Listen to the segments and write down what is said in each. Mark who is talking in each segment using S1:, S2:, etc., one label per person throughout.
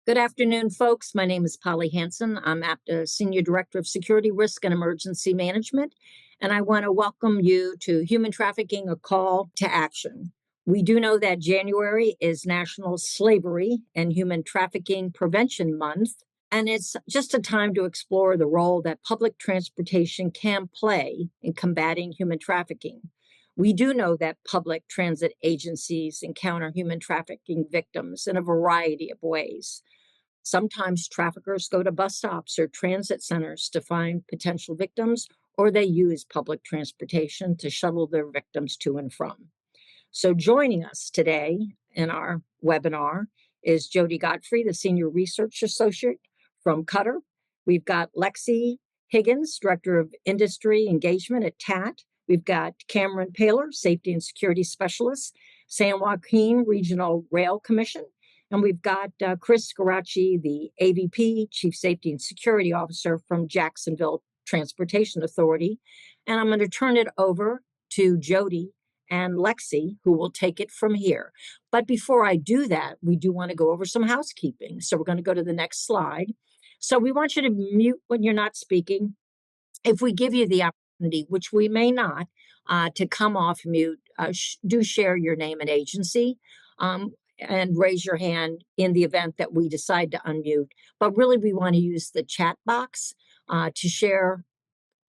S1: Good afternoon, folks. My name is Polly Hanson. I'm APTA Senior Director of Security Risk and Emergency Management, and I want to welcome you to Human Trafficking, a Call to Action. We do know that January is National Slavery and Human Trafficking Prevention Month, and it's just a time to explore the role that public transportation can play in combating human trafficking. We do know that public transit agencies encounter human trafficking victims in a variety of ways. Sometimes traffickers go to bus stops or transit centers to find potential victims, or they use public transportation to shuttle their victims to and from. So, joining us today in our webinar is Jody Godfrey, the Senior Research Associate from Qatar. We've got Lexi Higgins, Director of Industry Engagement at TAT. We've got Cameron Paler, Safety and Security Specialist, San Joaquin Regional Rail Commission. And we've got Chris Scarachi, the AVP, Chief Safety and Security Officer from Jacksonville Transportation Authority. And I'm going to turn it over to Jody and Lexi, who will take it from here. But before I do that, we do want to go over some housekeeping. So we're going to go to the next slide. So we want you to mute when you're not speaking. If we give you the opportunity, which we may not, to come off mute, do share your name and agency. And raise your hand in the event that we decide to unmute. But really, we want to use the chat box to share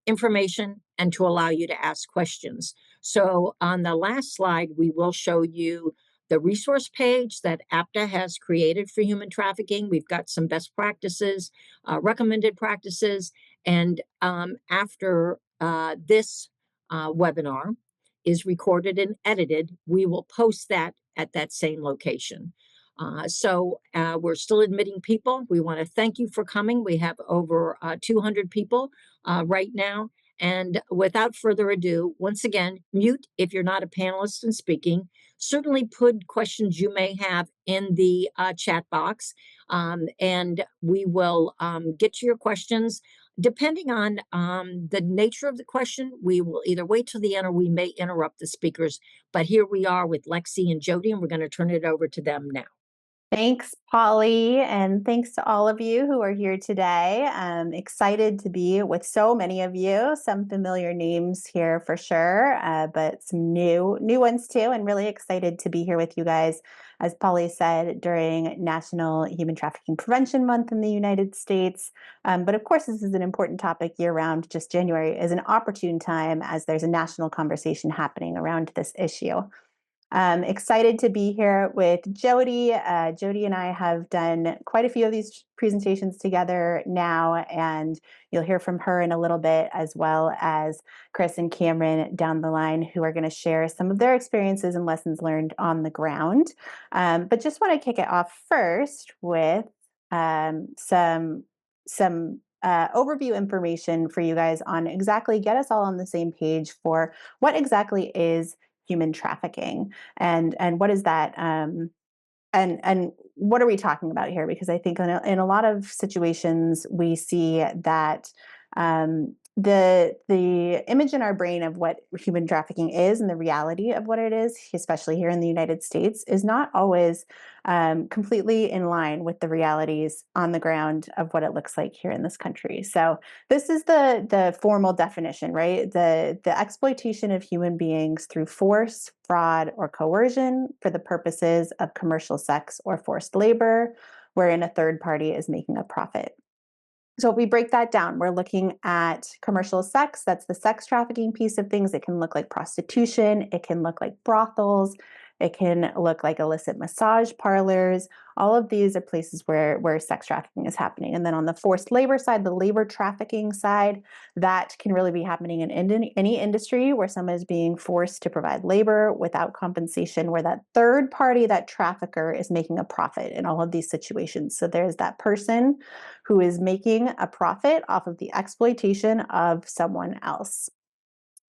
S1: information and to allow you to ask questions. So on the last slide, we will show you the resource page that APTA has created for human trafficking. We've got some best practices, recommended practices, and after this webinar is recorded and edited, we will post that at that same location. So we're still admitting people. We want to thank you for coming. We have over 200 people right now. And without further ado, once again, mute if you're not a panelist and speaking. Certainly put questions you may have in the chat box, and we will get to your questions. Depending on the nature of the question, we will either wait till the end or we may interrupt the speakers. But here we are with Lexi and Jody, and we're going to turn it over to them now.
S2: Thanks, Polly, and thanks to all of you who are here today. I'm excited to be with so many of you, some familiar names here for sure, but some new ones too, and really excited to be here with you guys, as Polly said, during National Human Trafficking Prevention Month in the United States. But of course, this is an important topic year-round. Just January is an opportune time as there's a national conversation happening around this issue. Excited to be here with Jody. Jody and I have done quite a few of these presentations together now, and you'll hear from her in a little bit, as well as Chris and Cameron down the line, who are going to share some of their experiences and lessons learned on the ground. But just want to kick it off first with some overview information for you guys on exactly get us all on the same page for what exactly is human trafficking and what is that and what are we talking about here? Because I think in a lot of situations we see that the image in our brain of what human trafficking is and the reality of what it is, especially here in the United States, is not always completely in line with the realities on the ground of what it looks like here in this country. So this is the formal definition, right? The exploitation of human beings through force, fraud, or coercion for the purposes of commercial sex or forced labor, wherein a third party is making a profit. So if we break that down, we're looking at commercial sex. That's the sex trafficking piece of things. It can look like prostitution. It can look like brothels. It can look like illicit massage parlors. All of these are places where sex trafficking is happening. And then on the forced labor side, the labor trafficking side, that can really be happening in any industry where someone is being forced to provide labor without compensation, where that third party, that trafficker, is making a profit in all of these situations. So there's that person who is making a profit off of the exploitation of someone else.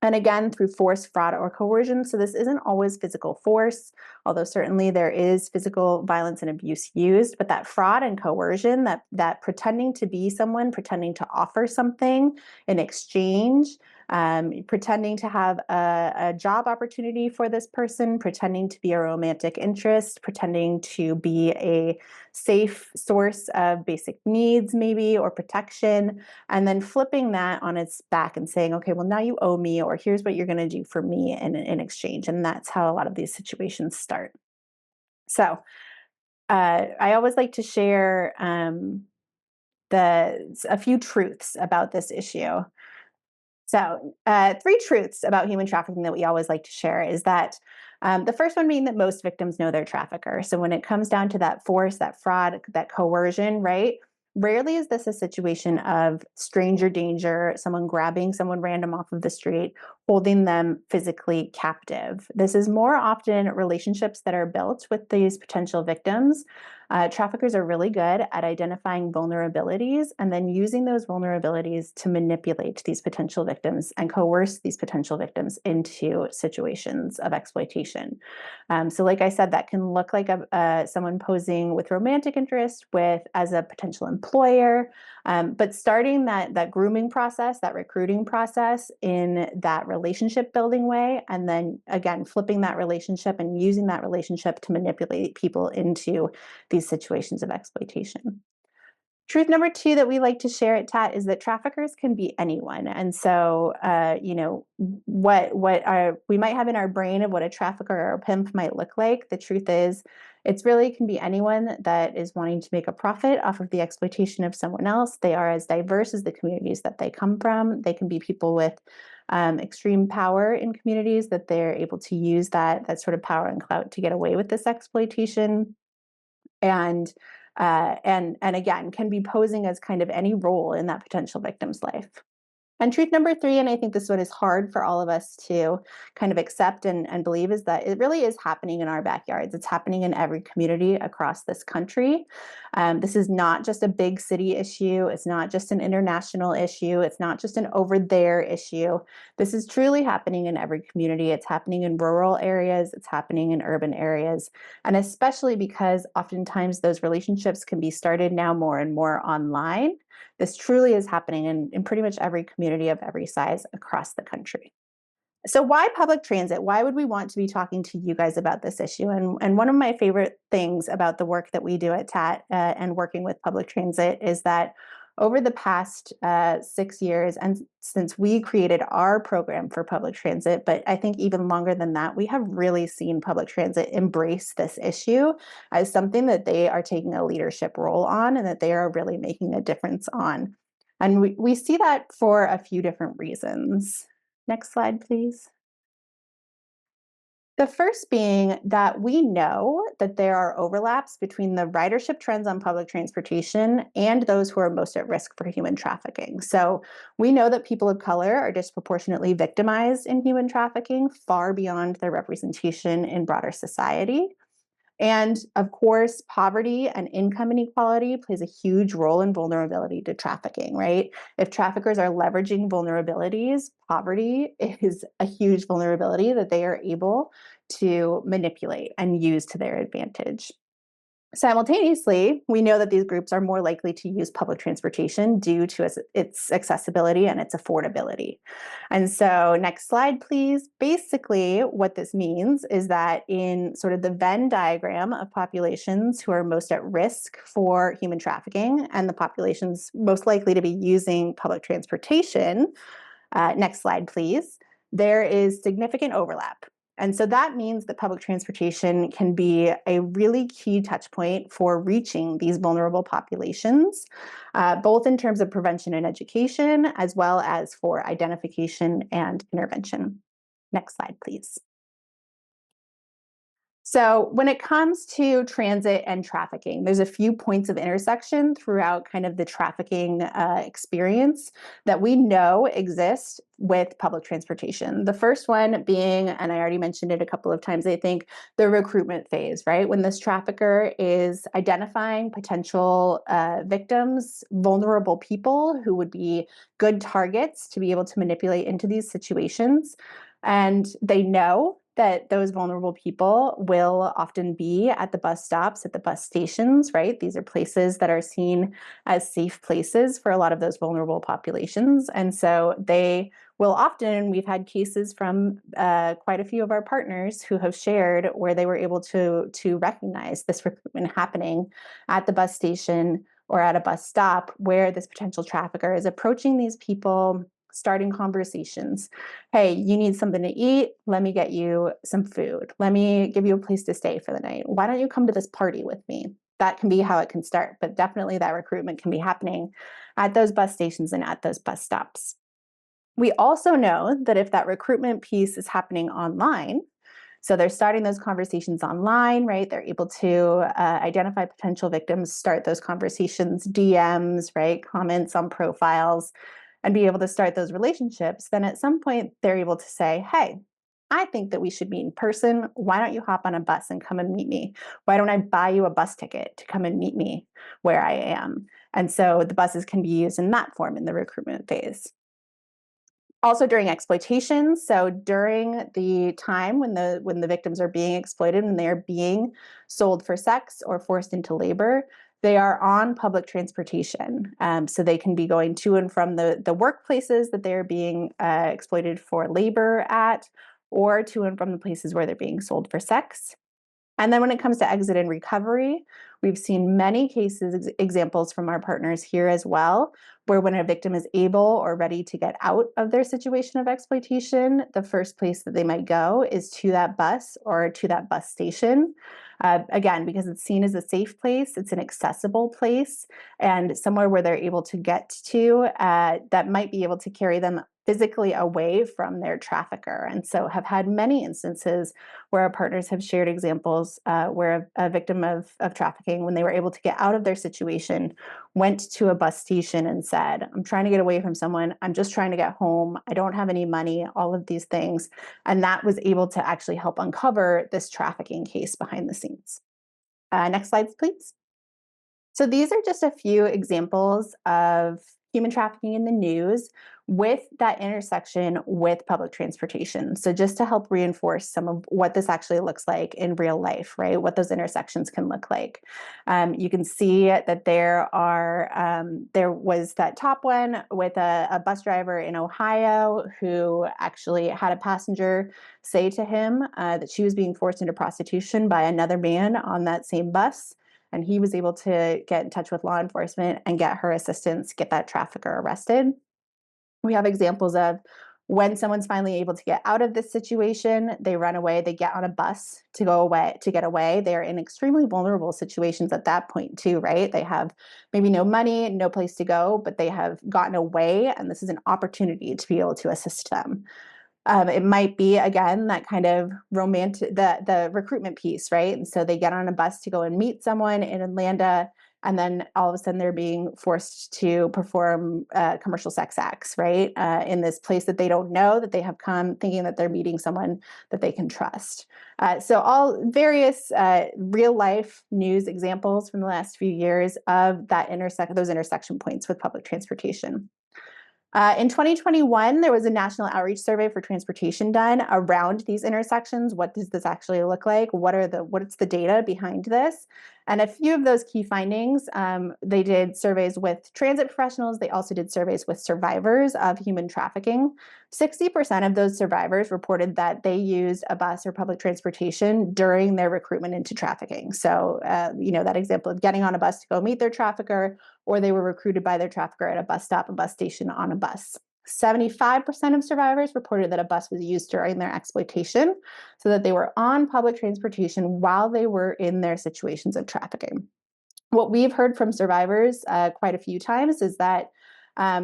S2: And again, through force, fraud, or coercion. So this isn't always physical force, although certainly there is physical violence and abuse used. But that fraud and coercion, that pretending to be someone, pretending to offer something in exchange pretending to have a job opportunity for this person, pretending to be a romantic interest, pretending to be a safe source of basic needs, maybe, or protection, and then flipping that on its back and saying, okay, well, now you owe me, or here's what you're going to do for me in exchange. And that's how a lot of these situations start. So I always like to share a few truths about this issue. So, three truths about human trafficking that we always like to share is that the first one being that most victims know their trafficker. So, when it comes down to that force, that fraud, that coercion, right? Rarely is this a situation of stranger danger, someone grabbing someone random off of the street, holding them physically captive. This is more often relationships that are built with these potential victims. Traffickers are really good at identifying vulnerabilities and then using those vulnerabilities to manipulate these potential victims and coerce these potential victims into situations of exploitation. So, like I said, that can look like someone posing with romantic interest, with as a potential employer, but starting that grooming process, that recruiting process in that relationship building way, and then again flipping that relationship and using that relationship to manipulate people into these situations of exploitation. Truth number two that we like to share at TAT is that traffickers can be anyone. And so, what we might have in our brain of what a trafficker or a pimp might look like, the truth is, it's really can be anyone that is wanting to make a profit off of the exploitation of someone else. They are as diverse as the communities that they come from. They can be people with extreme power in communities that they're able to use that sort of power and clout to get away with this exploitation, and again can be posing as kind of any role in that potential victim's life. And truth number three, and I think this one is hard for all of us to kind of accept and believe, is that it really is happening in our backyards. It's happening in every community across this country. This is not just a big city issue. It's not just an international issue. It's not just an over there issue. This is truly happening in every community. It's happening in rural areas. It's happening in urban areas. And especially because oftentimes those relationships can be started now more and more online. This truly is happening in pretty much every community of every size across the country. So, why public transit? Why would we want to be talking to you guys about this issue? And one of my favorite things about the work that we do at TAT and working with public transit is that over the past 6 years, and since we created our program for public transit, but I think even longer than that, we have really seen public transit embrace this issue as something that they are taking a leadership role on and that they are really making a difference on. And we see that for a few different reasons. Next slide, please. The first being that we know that there are overlaps between the ridership trends on public transportation and those who are most at risk for human trafficking. So we know that people of color are disproportionately victimized in human trafficking, far beyond their representation in broader society. And of course, poverty and income inequality plays a huge role in vulnerability to trafficking, right? If traffickers are leveraging vulnerabilities, poverty is a huge vulnerability that they are able to manipulate and use to their advantage. Simultaneously, we know that these groups are more likely to use public transportation due to its accessibility and its affordability. And so, next slide, please. Basically, what this means is that in sort of the Venn diagram of populations who are most at risk for human trafficking and the populations most likely to be using public transportation, next slide, please, there is significant overlap. And so that means that public transportation can be a really key touch point for reaching these vulnerable populations, both in terms of prevention and education, as well as for identification and intervention. Next slide, please. So, when it comes to transit and trafficking, there's a few points of intersection throughout kind of the trafficking experience that we know exist with public transportation. The first one being, and I already mentioned it a couple of times, I think, the recruitment phase, right? When this trafficker is identifying potential victims, vulnerable people who would be good targets to be able to manipulate into these situations. And they know that those vulnerable people will often be at the bus stops, at the bus stations, right? These are places that are seen as safe places for a lot of those vulnerable populations. And so they Well, often we've had cases from quite a few of our partners who have shared where they were able to recognize this recruitment happening at the bus station or at a bus stop, where this potential trafficker is approaching these people, starting conversations. Hey, you need something to eat? Let me get you some food. Let me give you a place to stay for the night. Why don't you come to this party with me? That can be how it can start, but definitely that recruitment can be happening at those bus stations and at those bus stops. We also know that if that recruitment piece is happening online, so they're starting those conversations online, right? They're able to identify potential victims, start those conversations, DMs, right? Comments on profiles, and be able to start those relationships. Then at some point, they're able to say, hey, I think that we should meet in person. Why don't you hop on a bus and come and meet me? Why don't I buy you a bus ticket to come and meet me where I am? And so the buses can be used in that form in the recruitment phase. Also during exploitation, so during the time when the victims are being exploited, when they are being sold for sex or forced into labor, they are on public transportation. So they can be going to and from the workplaces that they are being exploited for labor at, or to and from the places where they're being sold for sex. And then when it comes to exit and recovery, we've seen many cases, examples from our partners here as well, where when a victim is able or ready to get out of their situation of exploitation, the first place that they might go is to that bus or to that bus station. Again, because it's seen as a safe place, it's an accessible place, and somewhere where they're able to get to that might be able to carry them physically away from their trafficker. And so have had many instances where our partners have shared examples where a victim of trafficking, when they were able to get out of their situation, went to a bus station and said, I'm trying to get away from someone. I'm just trying to get home. I don't have any money, all of these things. And that was able to actually help uncover this trafficking case behind the scenes. Next slides, please. So these are just a few examples of human trafficking in the news with that intersection with public transportation. So just to help reinforce some of what this actually looks like in real life, right? What those intersections can look like. You can see that there was that top one with a bus driver in Ohio who actually had a passenger say to him that she was being forced into prostitution by another man on that same bus. And he was able to get in touch with law enforcement and get her assistance, get that trafficker arrested. We have examples of when someone's finally able to get out of this situation, they run away, they get on a bus to go away, to get away. They're in extremely vulnerable situations at that point, too, right? They have maybe no money, no place to go, but they have gotten away, and this is an opportunity to be able to assist them. It might be, again, that kind of romantic, the recruitment piece, right? And so they get on a bus to go and meet someone in Atlanta, and then all of a sudden they're being forced to perform commercial sex acts, right? In this place that they don't know, that they have come thinking that they're meeting someone that they can trust. So all various real life news examples from the last few years of those intersection points with public transportation. In 2021, there was a national outreach survey for transportation done around these intersections. What does this actually look like? What's the data behind this? And a few of those key findings, they did surveys with transit professionals. They also did surveys with survivors of human trafficking. 60% of those survivors reported that they used a bus or public transportation during their recruitment into trafficking. So, that example of getting on a bus to go meet their trafficker, or they were recruited by their trafficker at a bus stop, a bus station, on a bus. 75% of survivors reported that a bus was used during their exploitation, so that they were on public transportation while they were in their situations of trafficking. What we've heard from survivors quite a few times is that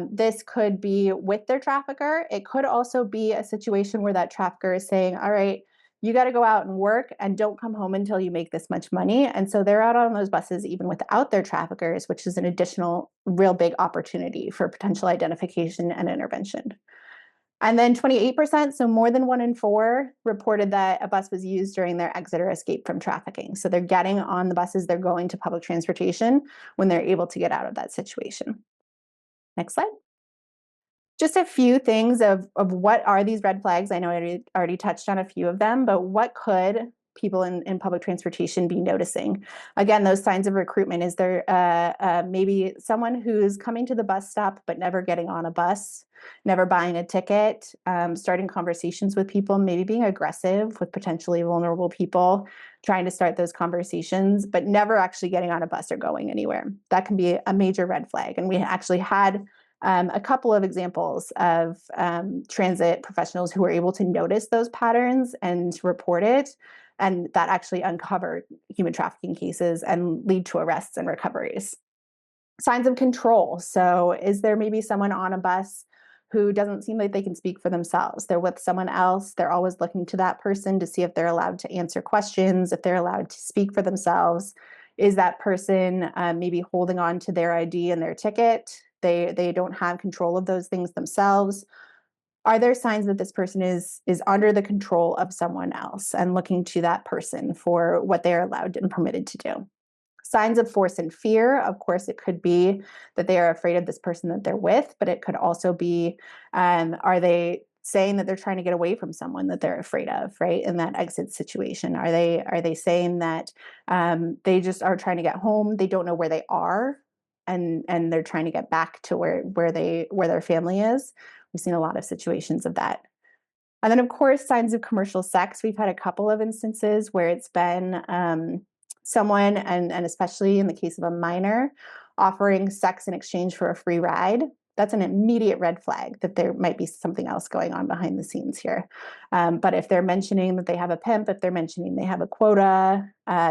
S2: this could be with their trafficker. It could also be a situation where that trafficker is saying, all right, you got to go out and work and don't come home until you make this much money. And so they're out on those buses even without their traffickers, which is an additional real big opportunity for potential identification and intervention. And then 28%, so more than 1 in 4, reported that a bus was used during their exit or escape from trafficking. So they're getting on the buses, they're going to public transportation when they're able to get out of that situation. Next slide. Just a few things of what are these red flags. I know I already touched on a few of them, but what could people in public transportation be noticing? Again, those signs of recruitment. Is there maybe someone who's coming to the bus stop but never getting on a bus, never buying a ticket, starting conversations with people, maybe being aggressive with potentially vulnerable people, trying to start those conversations, but never actually getting on a bus or going anywhere? That can be a major red flag. And we actually had a couple of examples of transit professionals who were able to notice those patterns and report it. And that actually uncovered human trafficking cases and lead to arrests and recoveries. Signs of control. So, is there maybe someone on a bus who doesn't seem like they can speak for themselves? They're with someone else. They're always looking to that person to see if they're allowed to answer questions, if they're allowed to speak for themselves. Is that person maybe holding on to their ID and their ticket? They don't have control of those things themselves. Are there signs that this person is under the control of someone else and looking to that person for what they're allowed and permitted to do? Signs of force and fear. Of course, it could be that they are afraid of this person that they're with, but it could also be, are they saying that they're trying to get away from someone that they're afraid of, right? In that exit situation, are they saying that they just are trying to get home? They don't know where they are, and they're trying to get back to where their family is. We've seen a lot of situations of that. And then, of course, signs of commercial sex. We've had a couple of instances where it's been someone, and especially in the case of a minor, offering sex in exchange for a free ride. That's an immediate red flag that there might be something else going on behind the scenes here. But if they're mentioning that they have a pimp, if they're mentioning they have a quota,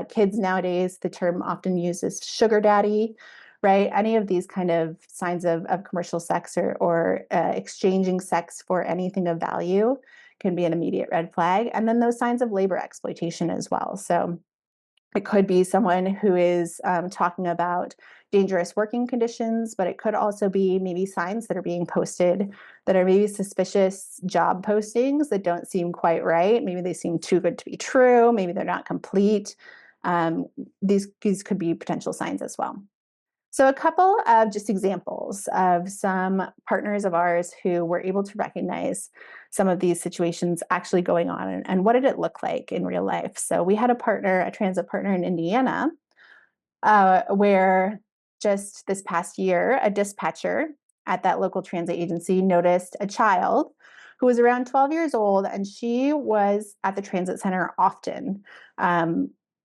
S2: kids nowadays, the term often used is sugar daddy, right? Any of these kind of signs of commercial sex or exchanging sex for anything of value can be an immediate red flag. And then those signs of labor exploitation as well. So it could be someone who is talking about dangerous working conditions, but it could also be maybe signs that are being posted that are maybe suspicious job postings that don't seem quite right. Maybe they seem too good to be true. Maybe they're not complete. These could be potential signs as well. So, a couple of just examples of some partners of ours who were able to recognize some of these situations actually going on, and what did it look like in real life. So, we had a transit partner in Indiana, where just this past year, a dispatcher at that local transit agency noticed a child who was around 12 years old, and she was at the transit center often.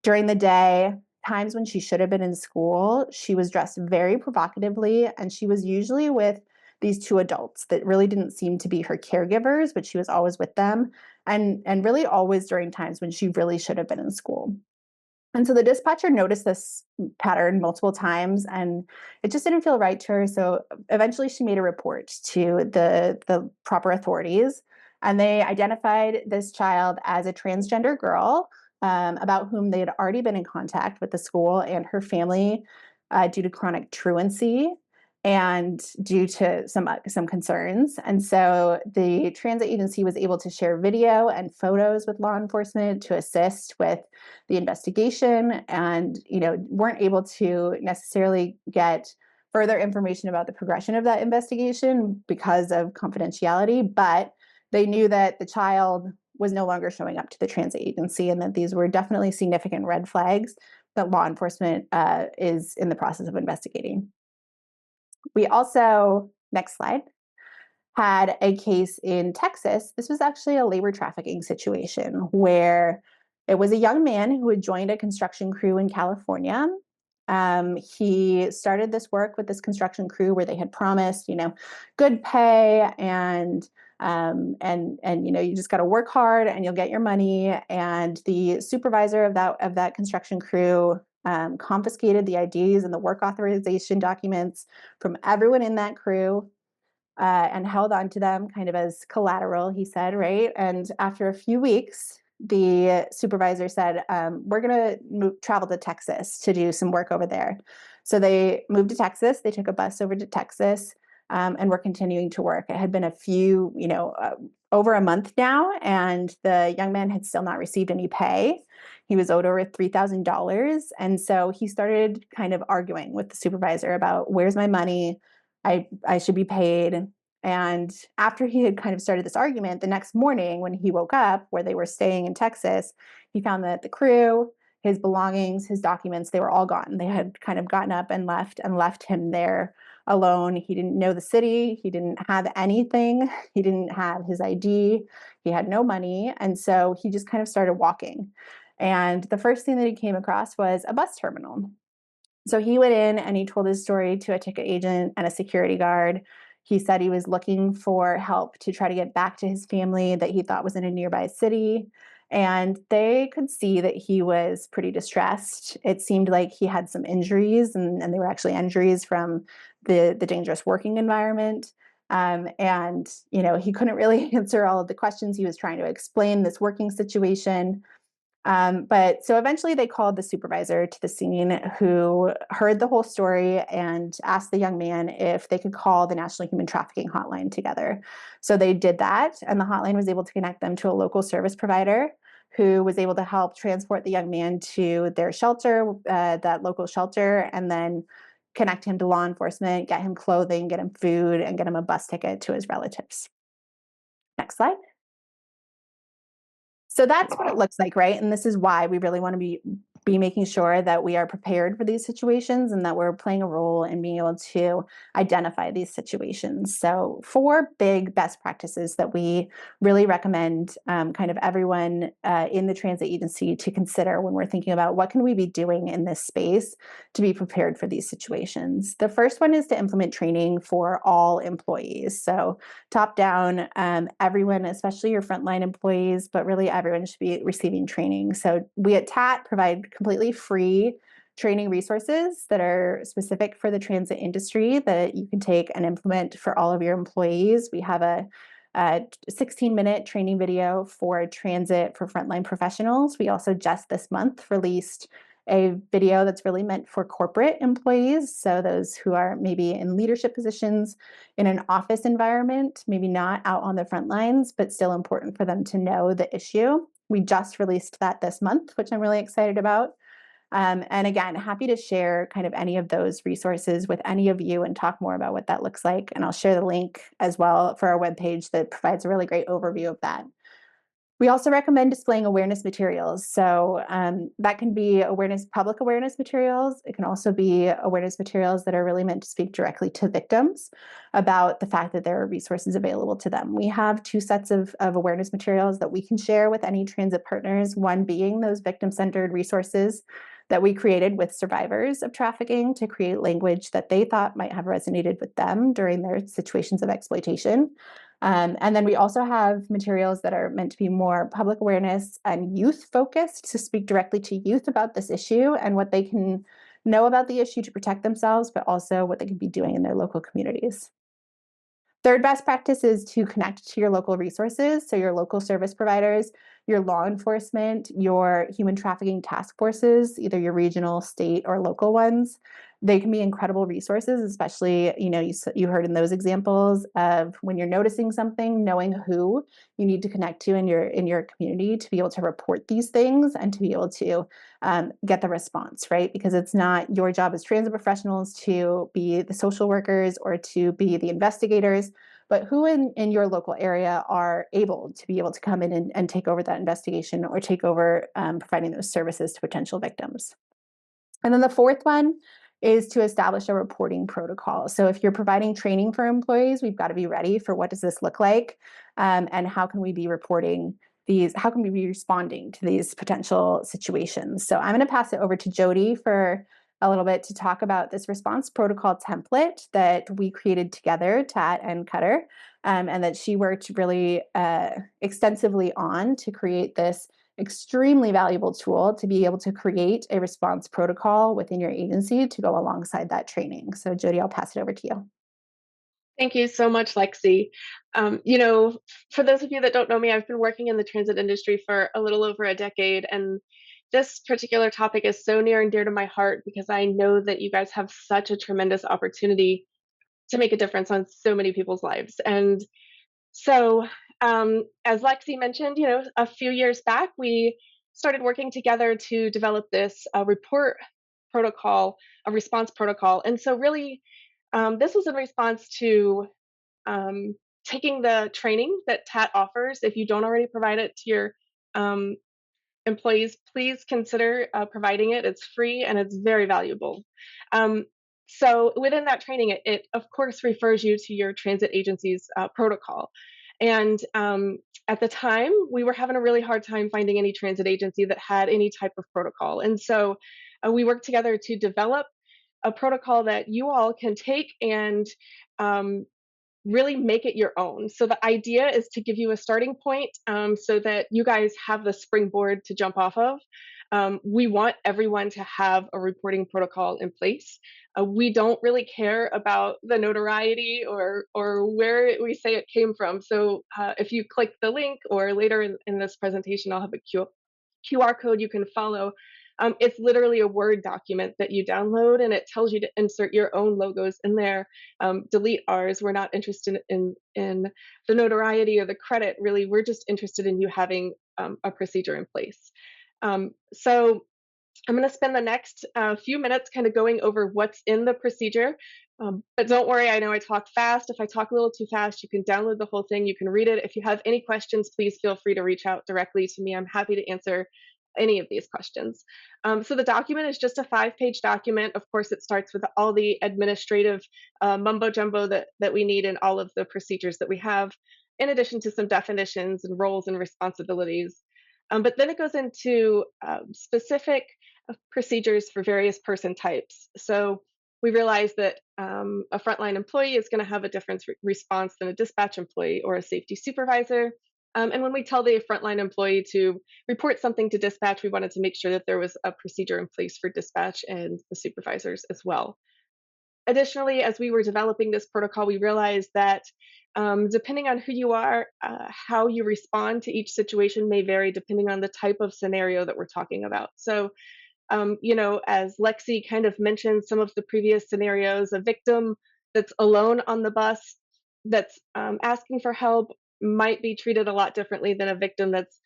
S2: During the day, times when she should have been in school, she was dressed very provocatively, and she was usually with these two adults that really didn't seem to be her caregivers, but she was always with them, and really always during times when she really should have been in school. And so the dispatcher noticed this pattern multiple times, and it just didn't feel right to her. So eventually she made a report to the proper authorities, and they identified this child as a transgender girl, about whom they had already been in contact with the school and her family, due to chronic truancy and due to some concerns. And so the transit agency was able to share video and photos with law enforcement to assist with the investigation, and weren't able to necessarily get further information about the progression of that investigation because of confidentiality, but they knew that the child was no longer showing up to the transit agency, and that these were definitely significant red flags that law enforcement is in the process of investigating. We also, next slide, had a case in Texas. This was actually a labor trafficking situation where it was a young man who had joined a construction crew in California. He started this work with this construction crew where they had promised, good pay, and you just got to work hard and you'll get your money. And the supervisor of that construction crew confiscated the IDs and the work authorization documents from everyone in that crew, and held on to them kind of as collateral, he said, right? And after a few weeks, the supervisor said, we're going to travel to Texas to do some work over there. So they moved to Texas. They took a bus over to Texas, and were continuing to work. It had been over a month now, and the young man had still not received any pay. He was owed over $3,000. And so he started kind of arguing with the supervisor about, where's my money? I should be paid. And after he had kind of started this argument, the next morning when he woke up, where they were staying in Texas, He found that the crew, his belongings, his documents, they were all gone. They had kind of gotten up and left him there alone. He didn't know the city. He didn't have anything. He didn't have his ID. He had no money. And so he just kind of started walking. And the first thing that he came across was a bus terminal. So he went in and he told his story to a ticket agent and a security guard. He said he was looking for help to try to get back to his family that he thought was in a nearby city. And they could see that he was pretty distressed. It seemed like he had some injuries, and they were actually injuries from the dangerous working environment. And, he couldn't really answer all of the questions. He was trying to explain this working situation. But so eventually they called the supervisor to the scene who heard the whole story and asked the young man if they could call the National Human Trafficking Hotline together. So they did that, and the hotline was able to connect them to a local service provider who was able to help transport the young man to their shelter, that local shelter, and then connect him to law enforcement, get him clothing, get him food, and get him a bus ticket to his relatives. Next slide. So that's what it looks like, right? And this is why we really want to be making sure that we are prepared for these situations and that we're playing a role in being able to identify these situations. So, four big best practices that we really recommend kind of everyone in the transit agency to consider when we're thinking about what can we be doing in this space to be prepared for these situations. The first one is to implement training for all employees. So, top down, everyone, especially your frontline employees, but really everyone should be receiving training. So we at TAT provide completely free training resources that are specific for the transit industry that you can take and implement for all of your employees. We have a 16-minute training video for transit for frontline professionals. We also just this month released a video that's really meant for corporate employees. So those who are maybe in leadership positions in an office environment, maybe not out on the front lines, but still important for them to know the issue. We just released that this month, which I'm really excited about. And again, happy to share kind of any of those resources with any of you and talk more about what that looks like. And I'll share the link as well for our webpage that provides a really great overview of that. We also recommend displaying awareness materials. So that can be public awareness materials. It can also be awareness materials that are really meant to speak directly to victims about the fact that there are resources available to them. We have two sets of awareness materials that we can share with any transit partners, one being those victim-centered resources that we created with survivors of trafficking to create language that they thought might have resonated with them during their situations of exploitation. And then we also have materials that are meant to be more public awareness and youth focused to speak directly to youth about this issue and what they can know about the issue to protect themselves, but also what they can be doing in their local communities. Third best practice is to connect to your local resources, so your local service providers, your law enforcement, your human trafficking task forces, either your regional, state, or local ones. They can be incredible resources, especially, you heard in those examples of when you're noticing something, knowing who you need to connect to in your community to be able to report these things and to be able to get the response, right? Because it's not your job as transit professionals to be the social workers or to be the investigators, but who in your local area are able to come in and take over that investigation or take over providing those services to potential victims. And then the fourth one is to establish a reporting protocol. So if you're providing training for employees, we've got to be ready for what does this look like, and how can we be how can we be responding to these potential situations? So I'm going to pass it over to Jody for a little bit to talk about this response protocol template that we created together, Tat and Cutter, and that she worked really extensively on to create this extremely valuable tool to be able to create a response protocol within your agency to go alongside that training. So Jody, I'll pass it over to you.
S3: Thank you so much, Lexi. You know, for those of you that don't know me, I've been working in the transit industry for a little over a decade, and this particular topic is so near and dear to my heart because I know that you guys have such a tremendous opportunity to make a difference on so many people's lives. And so, as Lexi mentioned, a few years back, we started working together to develop this report protocol, a response protocol. And so, really, this was in response to um, taking the training that TAT offers. If you don't already provide it to your um, employees, please consider providing it. It's free and it's very valuable. Um, so within that training, it of course refers you to your transit agency's protocol. And at the time, we were having a really hard time finding any transit agency that had any type of protocol. And so we worked together to develop a protocol that you all can take and um, really make it your own. So the idea is to give you a starting point so that you guys have the springboard to jump off of. We want everyone to have a reporting protocol in place. We don't really care about the notoriety or where we say it came from. So if you click the link, or later in this presentation, I'll have a QR code you can follow. It's literally a Word document that you download, and it tells you to insert your own logos in there. Delete ours. We're not interested in the notoriety or the credit. Really, we're just interested in you having a procedure in place. So I'm going to spend the next few minutes kind of going over what's in the procedure. But don't worry, I know I talk fast. If I talk a little too fast, you can download the whole thing. You can read it. If you have any questions, please feel free to reach out directly to me. I'm happy to answer any of these questions. So the document is just a 5-page document. Of course, it starts with all the administrative mumbo jumbo that we need and all of the procedures that we have, in addition to some definitions and roles and responsibilities. But then it goes into specific procedures for various person types. So we realize that a frontline employee is going to have a different response than a dispatch employee or a safety supervisor. And when we tell the frontline employee to report something to dispatch, we wanted to make sure that there was a procedure in place for dispatch and the supervisors as well. Additionally, as we were developing this protocol, we realized that depending on who you are, how you respond to each situation may vary depending on the type of scenario that we're talking about. So as Lexi kind of mentioned some of the previous scenarios, a victim that's alone on the bus that's asking for help might be treated a lot differently than a victim that's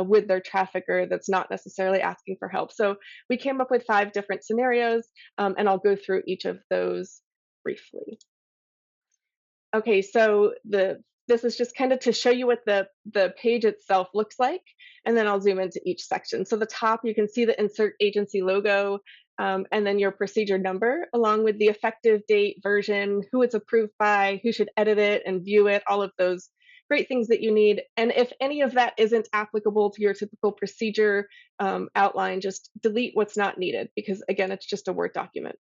S3: with their trafficker that's not necessarily asking for help. So we came up with 5 different scenarios, and I'll go through each of those briefly. Okay, so this is just kind of to show you what the page itself looks like, and then I'll zoom into each section. So the top, you can see the insert agency logo, and then your procedure number, along with the effective date, version, who it's approved by, who should edit it and view it, all of those great things that you need. And if any of that isn't applicable to your typical procedure outline, just delete what's not needed, because again, it's just a Word document.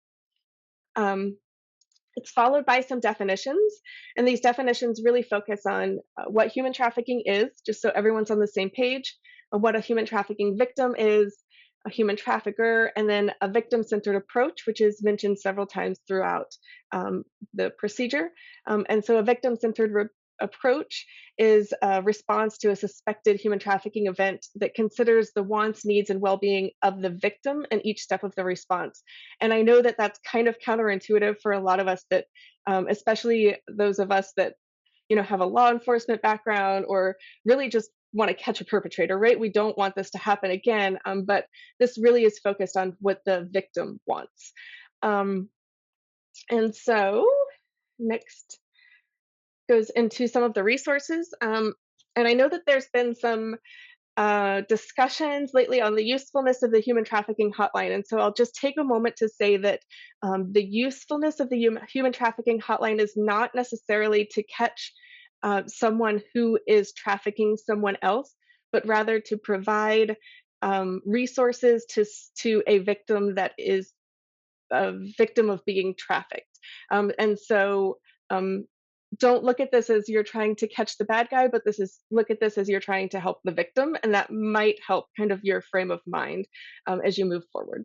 S3: It's followed by some definitions, and these definitions really focus on what human trafficking is, just so everyone's on the same page, what a human trafficking victim is, a human trafficker, and then a victim-centered approach, which is mentioned several times throughout the procedure. And so a victim-centered approach is a response to a suspected human trafficking event that considers the wants, needs, and well-being of the victim in each step of the response. And I know that that's kind of counterintuitive for a lot of us that, especially those of us that, have a law enforcement background or really just want to catch a perpetrator, right? We don't want this to happen again, but this really is focused on what the victim wants. And so next goes into some of the resources. And I know that there's been some discussions lately on the usefulness of the human trafficking hotline. And so I'll just take a moment to say that the usefulness of the human trafficking hotline is not necessarily to catch someone who is trafficking someone else, but rather to provide resources to a victim that is a victim of being trafficked. And so don't look at this as you're trying to catch the bad guy, but look at this as you're trying to help the victim, and that might help kind of your frame of mind as you move forward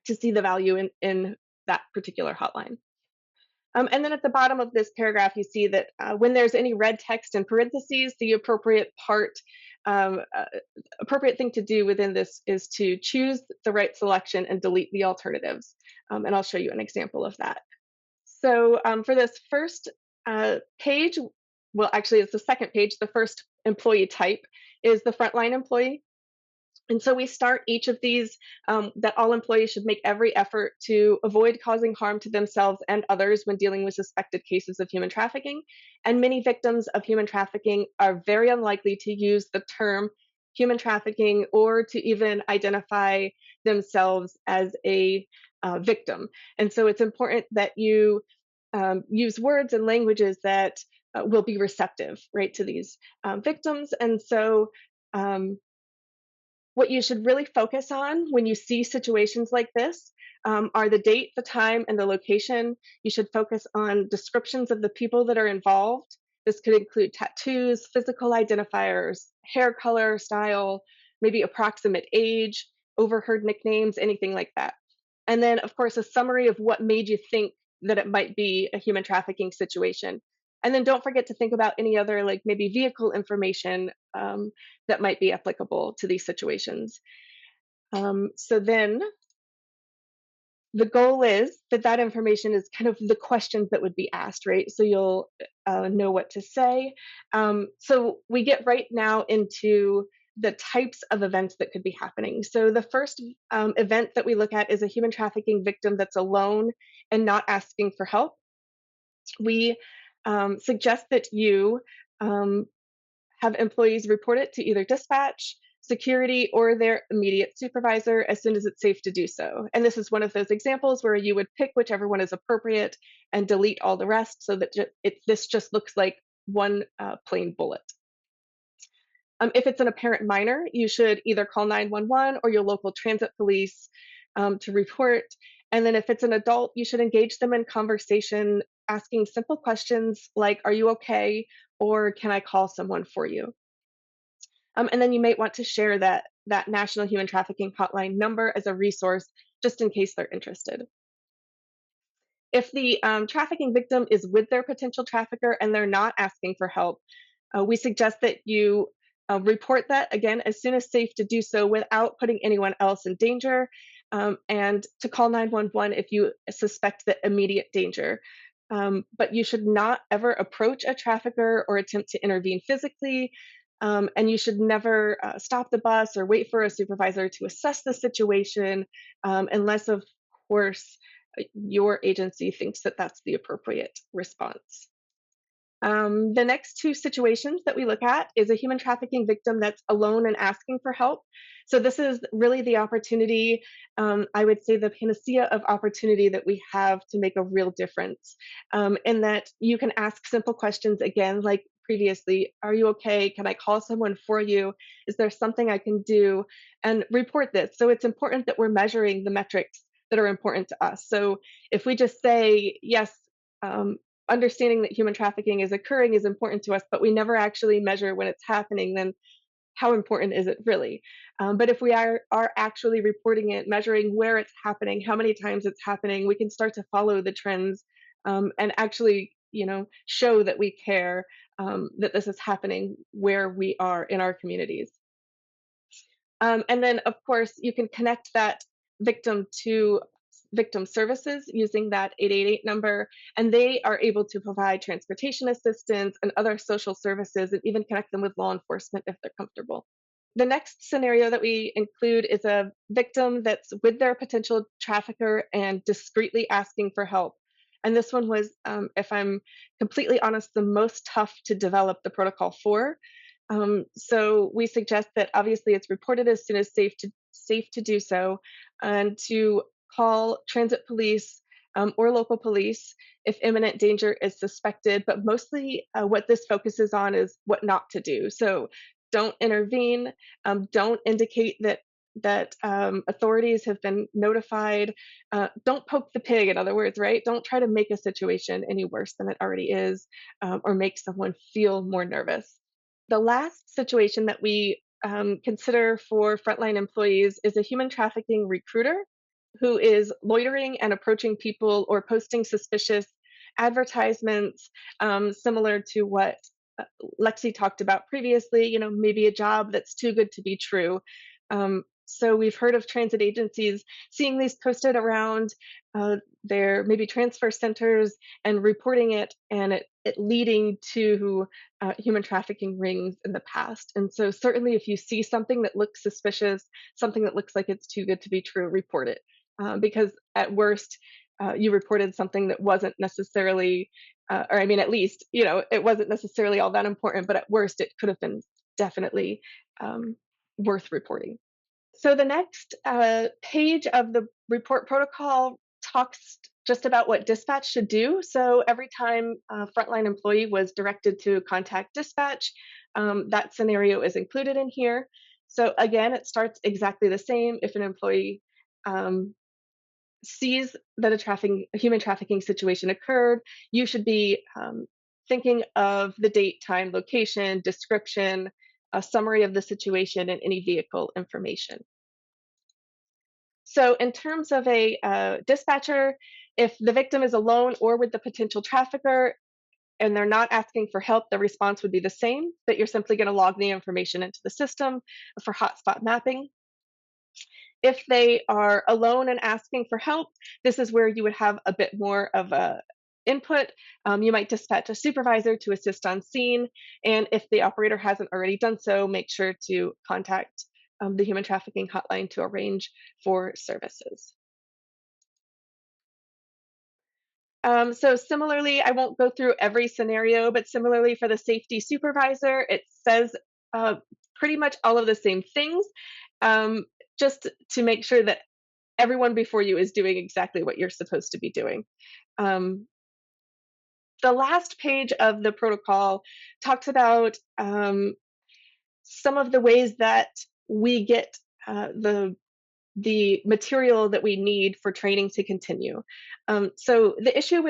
S3: to see the value in that particular hotline. And then at the bottom of this paragraph, you see that when there's any red text in parentheses, the appropriate thing to do within this is to choose the right selection and delete the alternatives. And I'll show you an example of that. So for this first page, well, actually, it's the second page. The first employee type is the frontline employee. And so we start each of these that all employees should make every effort to avoid causing harm to themselves and others when dealing with suspected cases of human trafficking. And many victims of human trafficking are very unlikely to use the term human trafficking or to even identify themselves as a victim. And so it's important that you use words and languages that will be receptive, right, to these victims. And so um, what you should really focus on when you see situations like this are the date, the time, and the location. You should focus on descriptions of the people that are involved. This could include tattoos, physical identifiers, hair color, style, maybe approximate age, overheard nicknames, anything like that. And then, of course, a summary of what made you think that it might be a human trafficking situation. And then don't forget to think about any other, like maybe vehicle information that might be applicable to these situations. So then the goal is that that information is kind of the questions that would be asked, right? So you'll know what to say. So we get right now into the types of events that could be happening. So the first event that we look at is a human trafficking victim that's alone and not asking for help. We suggest that you um, have employees report it to either dispatch, security, or their immediate supervisor as soon as it's safe to do so. And this is one of those examples where you would pick whichever one is appropriate and delete all the rest so that this just looks like one plain bullet. If it's an apparent minor, you should either call 911 or your local transit police to report. And then if it's an adult, you should engage them in conversation, asking simple questions like, "Are you okay?" or "Can I call someone for you?" And then you might want to share that National Human Trafficking Hotline number as a resource, just in case they're interested. If the trafficking victim is with their potential trafficker and they're not asking for help, we suggest that you report that again as soon as safe to do so without putting anyone else in danger, and to call 911 if you suspect the immediate danger. But you should not ever approach a trafficker or attempt to intervene physically. And you should never stop the bus or wait for a supervisor to assess the situation, unless, of course, your agency thinks that that's the appropriate response. The next two situations that we look at is a human trafficking victim that's alone and asking for help. So this is really the opportunity, I would say the panacea of opportunity that we have to make a real difference. In that you can ask simple questions again, like previously, "Are you okay? Can I call someone for you? Is there something I can do?" And report this. So it's important that we're measuring the metrics that are important to us. So if we just say, yes, um, understanding that human trafficking is occurring is important to us, but we never actually measure when it's happening, then how important is it really? But if we are actually reporting it, measuring where it's happening, how many times it's happening, we can start to follow the trends and actually, show that we care that this is happening where we are in our communities. And then, of course, you can connect that victim to victim services using that 888 number, and they are able to provide transportation assistance and other social services and even connect them with law enforcement if they're comfortable. The next scenario that we include is a victim that's with their potential trafficker and discreetly asking for help. And this one was, if I'm completely honest, the most tough to develop the protocol for. So we suggest that obviously it's reported as soon as safe to do so, and to call transit police or local police if imminent danger is suspected. But mostly, what this focuses on is what not to do. So don't intervene. Don't indicate that authorities have been notified. Don't poke the pig, in other words, right? Don't try to make a situation any worse than it already is, or make someone feel more nervous. The last situation that we consider for frontline employees is a human trafficking recruiter who is loitering and approaching people or posting suspicious advertisements, similar to what uh, Lexi talked about previously, maybe a job that's too good to be true. So we've heard of transit agencies seeing these posted around their maybe transfer centers and reporting it, and it leading to human trafficking rings in the past. And so certainly if you see something that looks suspicious, something that looks like it's too good to be true, report it. Because at worst, you reported something that wasn't necessarily, or I mean, at least, it wasn't necessarily all that important, but at worst, it could have been definitely um, worth reporting. So the next page of the report protocol talks just about what dispatch should do. So every time a frontline employee was directed to contact dispatch, that scenario is included in here. So again, it starts exactly the same. If an employee um, sees that a human trafficking situation occurred, you should be thinking of the date, time, location, description, a summary of the situation, and any vehicle information. So, in terms of a dispatcher, if the victim is alone or with the potential trafficker and they're not asking for help, the response would be the same, that you're simply going to log the information into the system for hotspot mapping. If they are alone and asking for help, this is where you would have a bit more of a input. You might dispatch a supervisor to assist on scene, and if the operator hasn't already done so, make sure to contact the human trafficking hotline to arrange for services. So similarly, I won't go through every scenario, but similarly for the safety supervisor, it says uh, pretty much all of the same things, um, just to make sure that everyone before you is doing exactly what you're supposed to be doing. Um, the last page of the protocol talks about some of the ways that we get the material that we need for training to continue. So the issue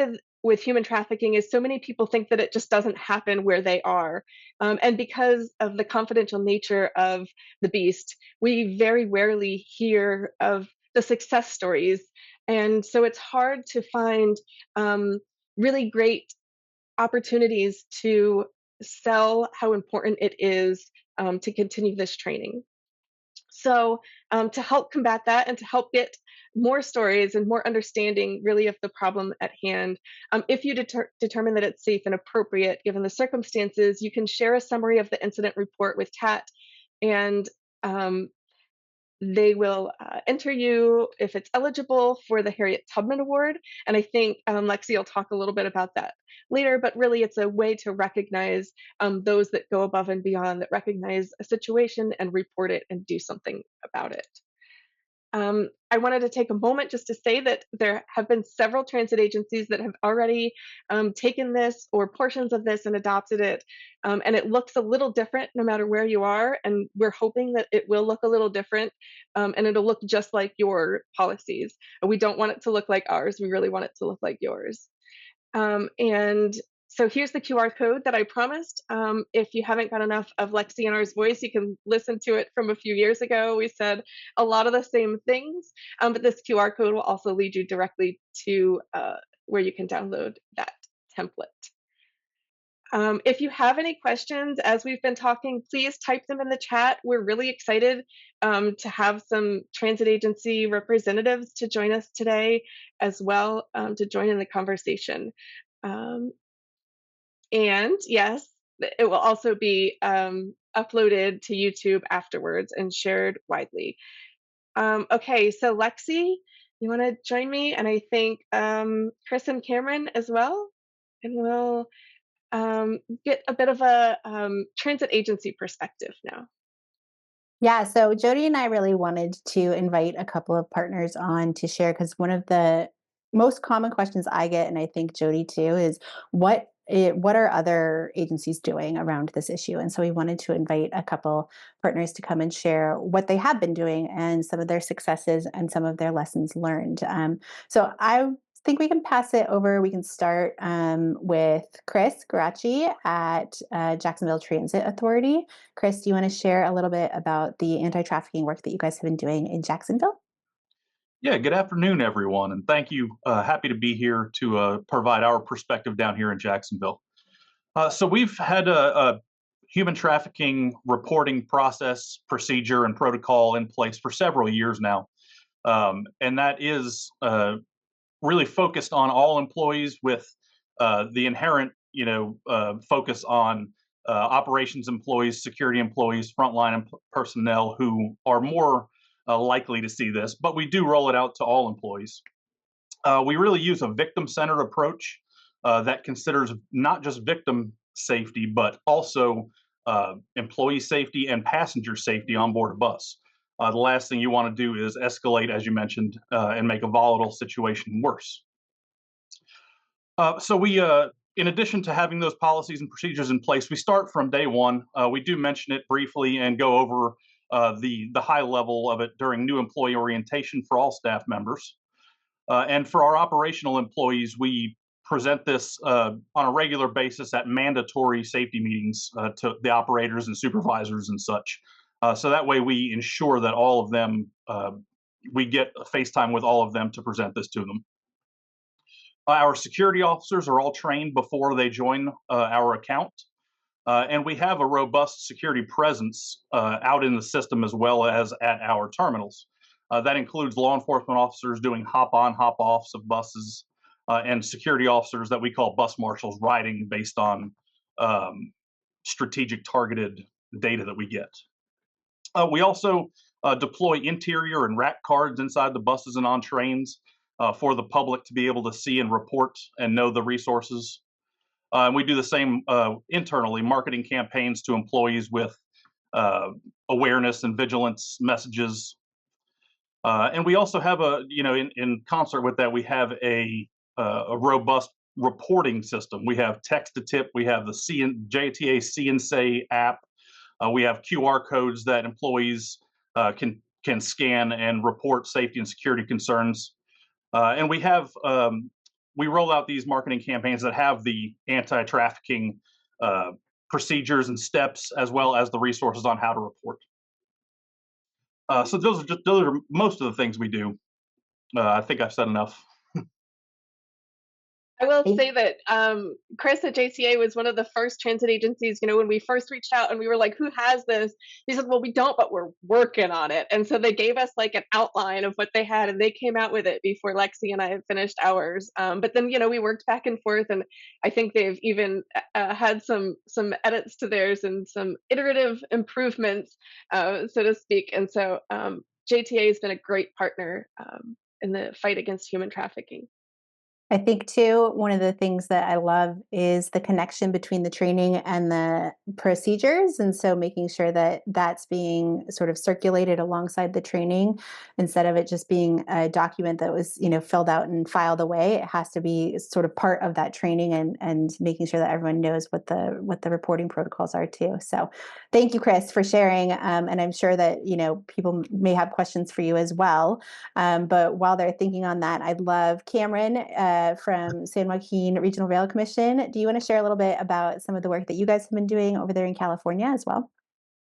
S3: with human trafficking is so many people think that it just doesn't happen where they are, and because of the confidential nature of the beast, we very rarely hear of the success stories, and so it's hard to find um, really great opportunities to sell how important it is to continue this training. So, to help combat that and to help get more stories and more understanding really of the problem at hand, if you determine that it's safe and appropriate given the circumstances, you can share a summary of the incident report with CAT, and um, they will enter you if it's eligible for the Harriet Tubman Award. And I think Lexi will talk a little bit about that later, but really it's a way to recognize those that go above and beyond, that recognize a situation and report it and do something about it. I wanted to take a moment just to say that there have been several transit agencies that have already taken this or portions of this and adopted it. And it looks a little different no matter where you are. And we're hoping that it will look a little different and it'll look just like your policies. We don't want it to look like ours. We really want it to look like yours. And so here's the QR code that I promised. If you haven't got enough of Lexi and R's voice, you can listen to it from a few years ago. We said a lot of the same things, but this QR code will also lead you directly to where you can download that template. If you have any questions as we've been talking, please type them in the chat. We're really excited to have some transit agency representatives to join us today as well, to join in the conversation. Um, and yes, it will also be uploaded to YouTube afterwards and shared widely. Okay, so Lexi, you want to join me? And I think Chris and Cameron as well. And we'll get a bit of a transit agency perspective now.
S2: Yeah, so Jody and I really wanted to invite a couple of partners on to share because one of the most common questions I get, and I think Jody too, is what are other agencies doing around this issue? And so we wanted to invite a couple partners to come and share what they have been doing and some of their successes and some of their lessons learned. So I think we can pass it over. We can start with Chris Garacci at Jacksonville Transit Authority. Chris, do you want to share a little bit about the anti-trafficking work that you guys have been doing in Jacksonville?
S4: Yeah, good afternoon, everyone, and thank you. Happy to be here to provide our perspective down here in Jacksonville. So we've had a human trafficking reporting process, procedure, and protocol in place for several years now, and that is really focused on all employees with the inherent, focus on operations employees, security employees, frontline personnel who are more likely to see this. But we do roll it out to all employees. We really use a victim-centered approach that considers not just victim safety, but also employee safety and passenger safety on board a bus. The last thing you want to do is escalate, as you mentioned, and make a volatile situation worse. In addition to having those policies and procedures in place, we start from day one. We do mention it briefly and go over the high level of it during new employee orientation for all staff members. And for our operational employees, we present this on a regular basis at mandatory safety meetings to the operators and supervisors and such. So that way we ensure that all of them, we get FaceTime with all of them to present this to them. Our security officers are all trained before they join our account. And we have a robust security presence out in the system as well as at our terminals. That includes law enforcement officers doing hop-on, hop-offs of buses, and security officers that we call bus marshals riding based on strategic targeted data that we get. We also deploy interior and rack cards inside the buses and on trains for the public to be able to see and report and know the resources. We do the same internally, marketing campaigns to employees with awareness and vigilance messages. And we also have in concert with that, we have a robust reporting system. We have text to tip, we have the JTA See and Say app. We have QR codes that employees can scan and report safety and security concerns. And we roll out these marketing campaigns that have the anti-trafficking procedures and steps, as well as the resources on how to report. So those are most of the things we do. I think I've said enough.
S3: I will say that Chris at JCA was one of the first transit agencies, when we first reached out and we were like, who has this? He said, well, we don't, but we're working on it. And so they gave us like an outline of what they had and they came out with it before Lexi and I had finished ours. But then, we worked back and forth and I think they've even had some edits to theirs and some iterative improvements, so to speak. And so JTA has been a great partner in the fight against human trafficking.
S2: I think too, one of the things that I love is the connection between the training and the procedures. And so making sure that that's being sort of circulated alongside the training instead of it just being a document that was, filled out and filed away. It has to be sort of part of that training and making sure that everyone knows what the reporting protocols are too. So thank you, Chris, for sharing. And I'm sure that, people may have questions for you as well. But while they're thinking on that, I'd love Cameron, from San Joaquin Regional Rail Commission. Do you want to share a little bit about some of the work that you guys have been doing over there in California as well?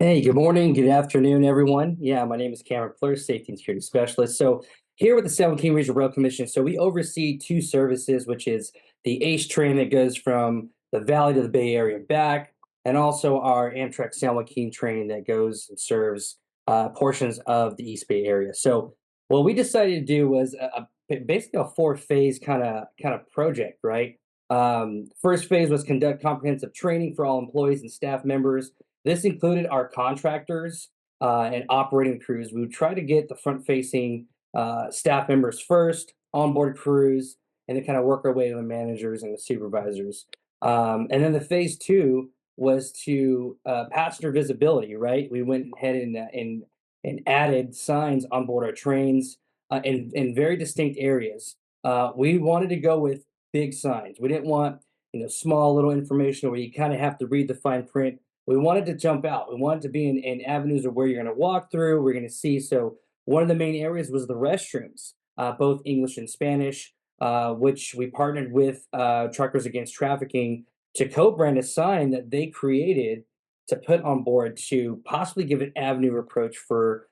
S5: Hey, good morning, good afternoon, everyone. Yeah, my name is Cameron Plur, Safety and Security Specialist. So here with the San Joaquin Regional Rail Commission, so we oversee two services, which is the ACE train that goes from the Valley to the Bay Area and back, and also our Amtrak San Joaquin train that goes and serves portions of the East Bay Area. So what we decided to do was basically a four-phase kind of project, right? First phase was conduct comprehensive training for all employees and staff members. This included our contractors and operating crews. We would try to get the front-facing staff members first, onboard crews, and then kind of work our way to the managers and the supervisors. And then the phase two was to passenger visibility, right? We went ahead and added signs on board our trains in very distinct areas. We wanted to go with big signs. We didn't want small little information where you kind of have to read the fine print. We wanted to jump out. We wanted to be in avenues of where you're going to walk through, we're going to see. So one of the main areas was the restrooms, both English and Spanish, which we partnered with Truckers Against Trafficking to co-brand a sign that they created to put on board to possibly give an avenue approach for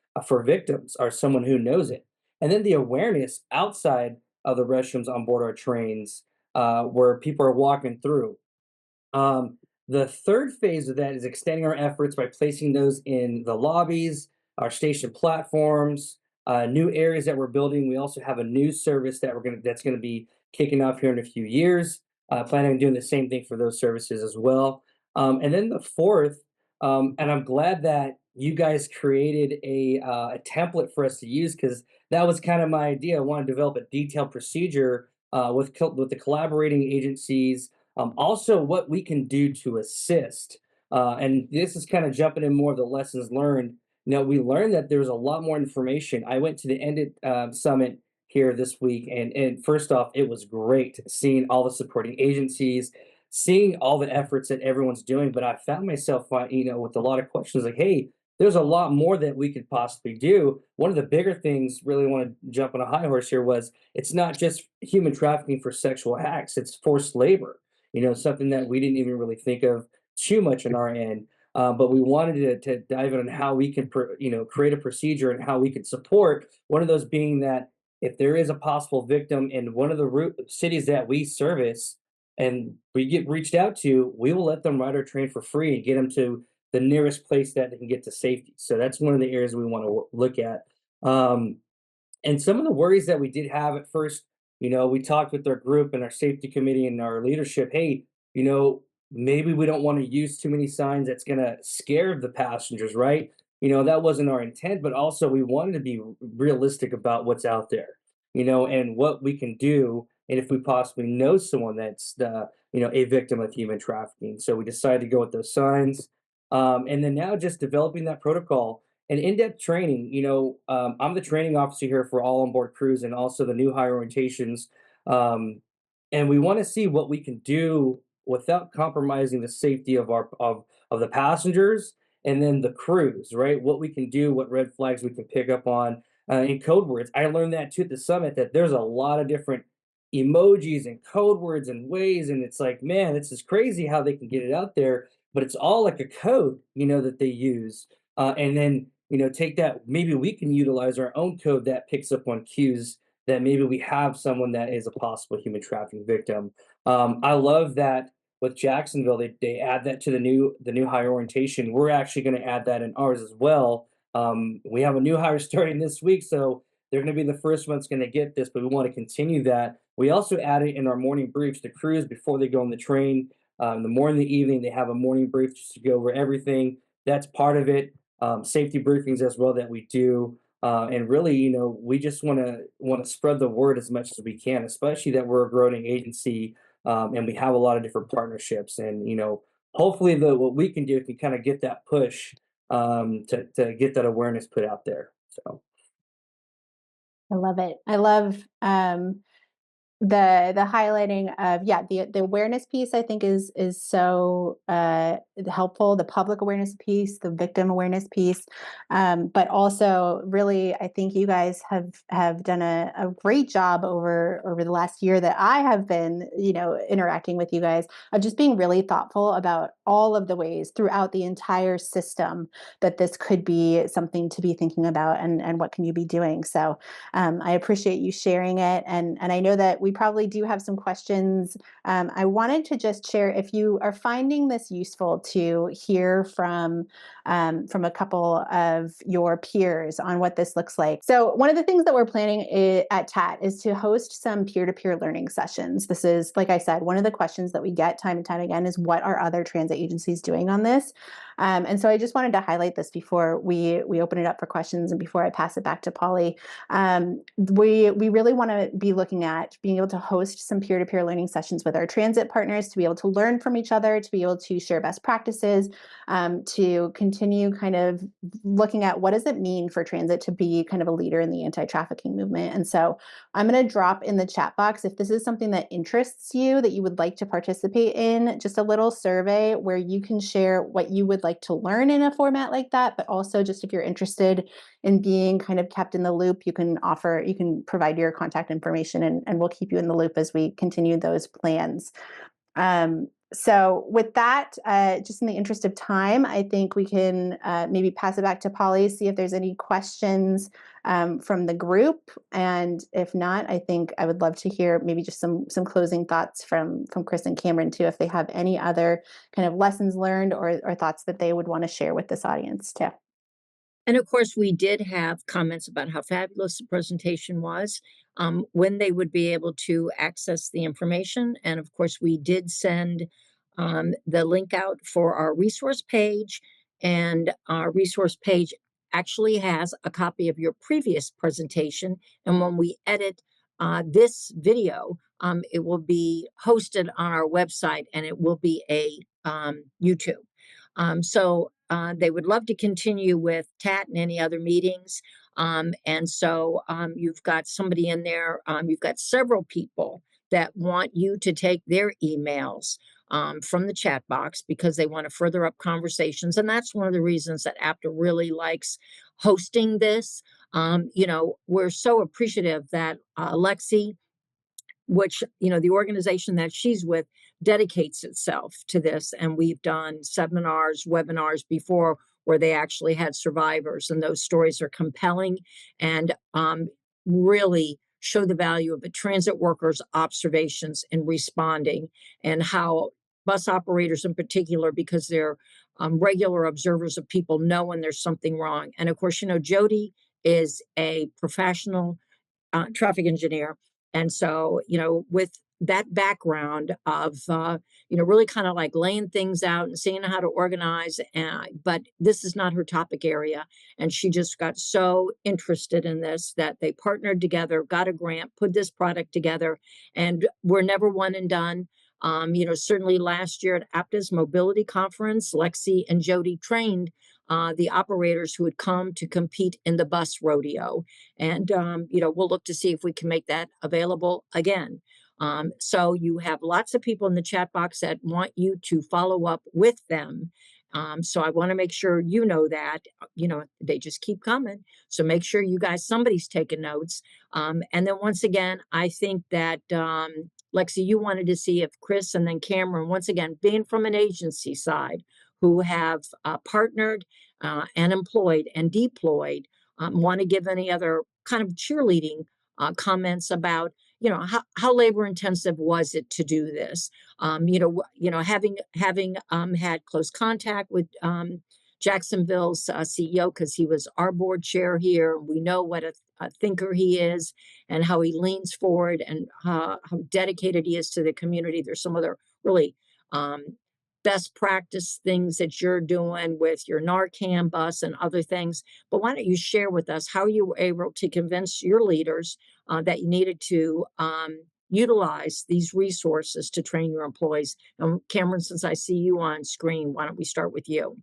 S5: victims or someone who knows it. And then the awareness outside of the restrooms on board our trains where people are walking through. The third phase of that is extending our efforts by placing those in the lobbies, our station platforms, new areas that we're building. We also have a new service that's gonna be kicking off here in a few years. Planning on doing the same thing for those services as well. And then the fourth, and I'm glad that you guys created a template for us to use, because that was kind of my idea. I want to develop a detailed procedure with the collaborating agencies. Also, what we can do to assist And this is kind of jumping in more of the lessons learned. We learned that there's a lot more information. I went to the Ended Summit here this week, and first off, it was great seeing all the supporting agencies, seeing all the efforts that everyone's doing. But I found myself, with a lot of questions like, "Hey, there's a lot more that we could possibly do." One of the bigger things, really want to jump on a high horse here, was it's not just human trafficking for sexual acts; it's forced labor. Something that we didn't even really think of too much on our end. But we wanted to dive in on how we can, create a procedure and how we can support. One of those being that if there is a possible victim in one of the cities that we service, and we get reached out to, we will let them ride our train for free and get them to the nearest place that they can get to safety. So that's one of the areas we want to look at. Um, and some of the worries that we did have at first, we talked with our group and our safety committee and our leadership. Hey, maybe we don't want to use too many signs that's going to scare the passengers, right? That wasn't our intent, but also we wanted to be realistic about what's out there, and what we can do. And if we possibly know someone that's a victim of human trafficking. So we decided to go with those signs. And then now just developing that protocol and in-depth training. I'm the training officer here for all onboard crews and also the new hire orientations. And we want to see what we can do without compromising the safety of the passengers and then the crews, right? What we can do, what red flags we can pick up on in code words. I learned that too at the summit, that there's a lot of different emojis and code words and ways, and it's like, man, this is crazy how they can get it out there, but it's all like a code, that they use. And then take that, maybe we can utilize our own code that picks up on cues that maybe we have someone that is a possible human trafficking victim. I love that with Jacksonville, they add that to the new hire orientation. We're actually going to add that in ours as well. We have a new hire starting this week, so they're going to be the first ones going to get this, but we want to continue that. We also add it in our morning briefs to crews before they go on the train. The morning, the evening, they have a morning brief just to go over everything. That's part of it. Safety briefings as well that we do. And really, we just want to spread the word as much as we can, especially that we're a growing agency, and we have a lot of different partnerships. And hopefully, what we can do can kind of get that push to get that awareness put out there. So.
S2: I love it. I love the highlighting of, the awareness piece. I think is so helpful. The public awareness piece, the victim awareness piece, but also really, I think you guys have done a great job over the last year that I have been interacting with you guys, of just being really thoughtful about all of the ways throughout the entire system that this could be something to be thinking about, and what can you be doing. So I appreciate you sharing it, and I know that we probably do have some questions. I wanted to just share, if you are finding this useful, to hear from a couple of your peers on what this looks like. So one of the things that we're planning at TAT is to host some peer-to-peer learning sessions. This is, like I said, one of the questions that we get time and time again is, what are other transit agencies doing on this? And so I just wanted to highlight this before we open it up for questions and before I pass it back to Polly. We really want to be looking at being able to host some peer-to-peer learning sessions with our transit partners, to be able to learn from each other, to be able to share best practices, to continue kind of looking at what does it mean for transit to be kind of a leader in the anti-trafficking movement. And so I'm going to drop in the chat box, if this is something that interests you, that you would like to participate in, just a little survey where you can share what you would like to learn in a format like that, but also just if you're interested in being kind of kept in the loop, you can provide your contact information, and we'll keep you in the loop as we continue those plans. So with that, just in the interest of time, I think we can maybe pass it back to Polly, see if there's any questions from the group. And if not, I think I would love to hear maybe just some closing thoughts from Chris and Cameron too, if they have any other kind of lessons learned or thoughts that they would want to share with this audience too.
S1: And of course, we did have comments about how fabulous the presentation was, when they would be able to access the information. And of course, we did send the link out for our resource page. And our resource page actually has a copy of your previous presentation. And when we edit this video, it will be hosted on our website, and it will be a YouTube. So they would love to continue with TAT and any other meetings. You've got somebody in there, you've got several people that want you to take their emails from the chat box because they want to further up conversations. And that's one of the reasons that APTA really likes hosting this. We're so appreciative that Lexi, which the organization that she's with, dedicates itself to this, and we've done seminars, webinars before where they actually had survivors, and those stories are compelling and really show the value of a transit worker's observations in responding, and how bus operators in particular, because they're regular observers of people, know when there's something wrong. And of course, Jody is a professional traffic engineer. And so, with that background of, really kind of like laying things out and seeing how to organize, but this is not her topic area. And she just got so interested in this that they partnered together, got a grant, put this product together, and we're never one and done. Certainly last year at APTA's mobility conference, Lexi and Jody trained the operators who would come to compete in the bus rodeo. And, we'll look to see if we can make that available again. So you have lots of people in the chat box that want you to follow up with them. So I want to make sure you know that, they just keep coming. So make sure you guys, somebody's taking notes. And then once again, I think that, Lexi, you wanted to see if Chris and then Cameron, once again, being from an agency side who have partnered and employed and deployed, want to give any other kind of cheerleading comments about how labor intensive was it to do this. Having had close contact with Jacksonville's CEO, because he was our board chair here. We know what a thinker he is and how he leans forward and how dedicated he is to the community. There's some other really best practice things that you're doing with your Narcan bus and other things. But why don't you share with us how you were able to convince your leaders that you needed to utilize these resources to train your employees? Cameron, since I see you on screen, why don't we start with you?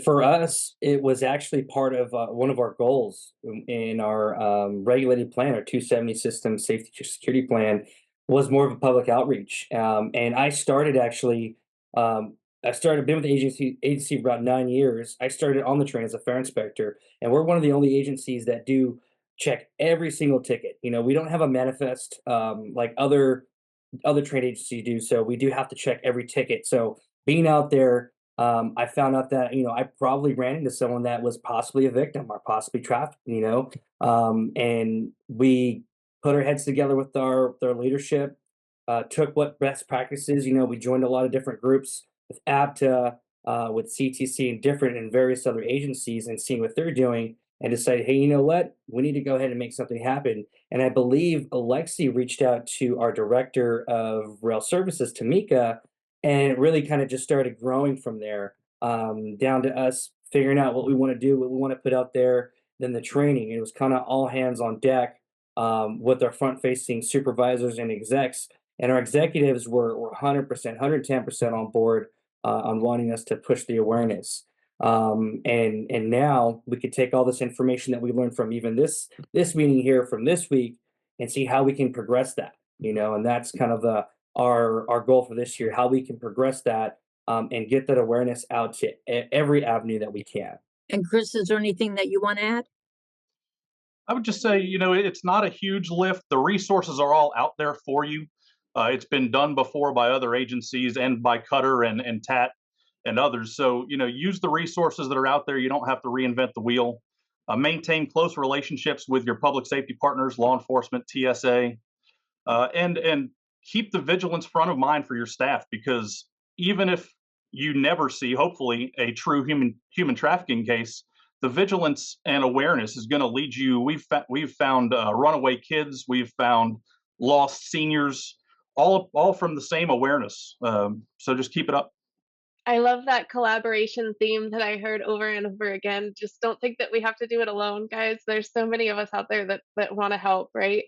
S5: For us, it was actually part of one of our goals in our regulated plan, our 270 system safety security plan, was more of a public outreach. And I started actually, been with the agency for about 9 years. I started on the train as a fare inspector, and we're one of the only agencies that do check every single ticket. We don't have a manifest like other train agencies do, so we do have to check every ticket. So being out there, I found out that I probably ran into someone that was possibly a victim or possibly trafficked. And we put our heads together with our leadership, took what best practices. We joined a lot of different groups with APTA, with CTC, and different and various other agencies, and seeing what they're doing, and decided, hey, you know what? We need to go ahead and make something happen. And I believe Alexi reached out to our director of rail services, Tamika, and it really kind of just started growing from there, down to us figuring out what we want to do, what we want to put out there. Then the training, it was kind of all hands on deck, with our front facing supervisors and execs. And our executives were 100%, 110% on board on wanting us to push the awareness. And now we could take all this information that we learned from even this meeting here from this week and see how we can progress that. And that's kind of our goal for this year, how we can progress that, and get that awareness out to every avenue that we can.
S1: And Chris, is there anything that you want to add?
S4: I would just say, it's not a huge lift. The resources are all out there for you. It's been done before by other agencies and by Cutter and TAT and others. So, use the resources that are out there. You don't have to reinvent the wheel. Maintain close relationships with your public safety partners, law enforcement, TSA, and keep the vigilance front of mind for your staff, because even if you never see, hopefully, a true human trafficking case, the vigilance and awareness is going to lead you. We've found runaway kids, we've found lost seniors, all from the same awareness. So just keep it up.
S3: I love that collaboration theme that I heard over and over again. Just don't think that we have to do it alone, guys. There's so many of us out there that want to help, right?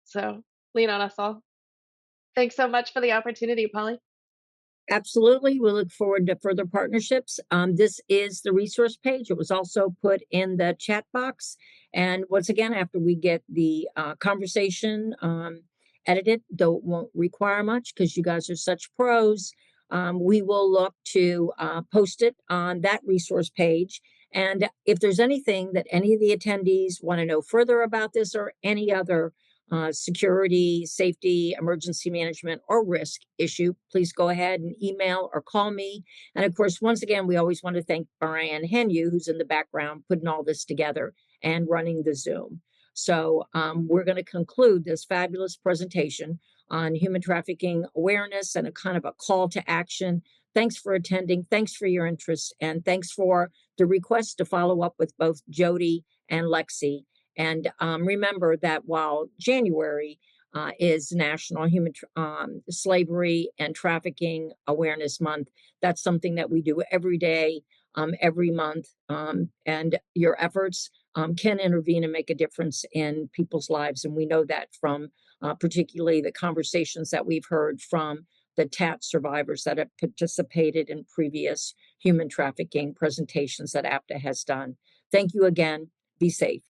S3: So lean on us all. Thanks so much for the opportunity, Polly.
S1: Absolutely. We look forward to further partnerships. This is the resource page. It was also put in the chat box. And once again, after we get the conversation edited, though it won't require much because you guys are such pros, we will look to post it on that resource page. And if there's anything that any of the attendees want to know further about this or any other security, safety, emergency management, or risk issue, please go ahead and email or call me. And of course, once again, we always want to thank Brian Henu, who's in the background putting all this together and running the Zoom. So we're going to conclude this fabulous presentation on human trafficking awareness and a kind of a call to action. Thanks for attending. Thanks for your interest. And thanks for the request to follow up with both Jody and Lexi. And remember that while January is National Human Slavery and Trafficking Awareness Month, that's something that we do every day, every month. And your efforts can intervene and make a difference in people's lives. And we know that from particularly the conversations that we've heard from the TAT survivors that have participated in previous human trafficking presentations that APTA has done. Thank you again. Be safe.